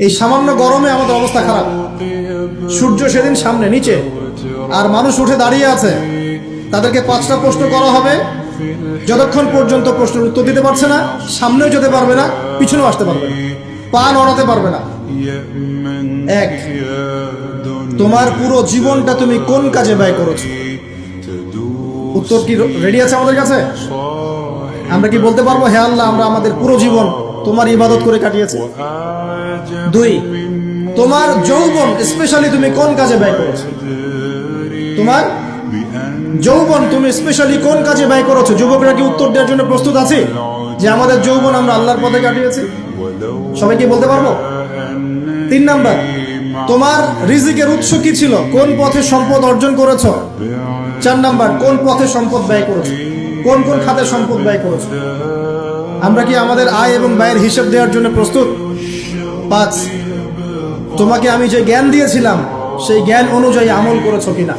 এই সামান্য গরমে আমাদের অবস্থা খারাপ। সূর্য সেদিন সামনে নিচে, আর মানুষ উঠে দাঁড়িয়ে আছে। তাদেরকে 5টা প্রশ্ন করা হবে, যতক্ষণ পর্যন্ত প্রশ্নের উত্তর দিতে পারছে না, সামনেও যেতে পারবে না, পিছনেও আসতে পারবে না, পা নড়াতে পারবে না। এক, তোমার পুরো জীবনটা তুমি কোন কাজে ব্যয় করেছো? উত্তর কি রেডি আছে আমাদের কাছে? আমরা কি বলতে পারবো, হে আল্লাহ, আমরা আমাদের পুরো জীবন তোমার ইবাদত করে কাটিয়েছি? 2, তোমার যৌবন স্পেশালি তুমি কোন কাজে ব্যয় করেছো? তোমার যৌবন তুমি স্পেশালি কোন কাজে ব্যয় করেছো? যুবকরা কি উত্তর দেওয়ার জন্য প্রস্তুত আছে যে আমাদের যৌবন আমরা আল্লাহর পথে কাটিয়েছি? সবাই কি বলতে পারবো? 3 নাম্বার, তোমার রিজিকের উৎস কি ছিল? কোন পথে সম্পদ অর্জন করেছো? 4 নাম্বার, কোন পথে সম্পদ ব্যয় করেছো? কোন কোন খাতে সম্পদ ব্যয় করেছো? আমরা কি আমাদের আয় এবং ব্যয়ের হিসাব দেওয়ার জন্য প্রস্তুত? 5, তোমাকে আমি যে জ্ঞান দিয়েছিলাম সেই জ্ঞান অনুযায়ী আমল করেছো কিনা?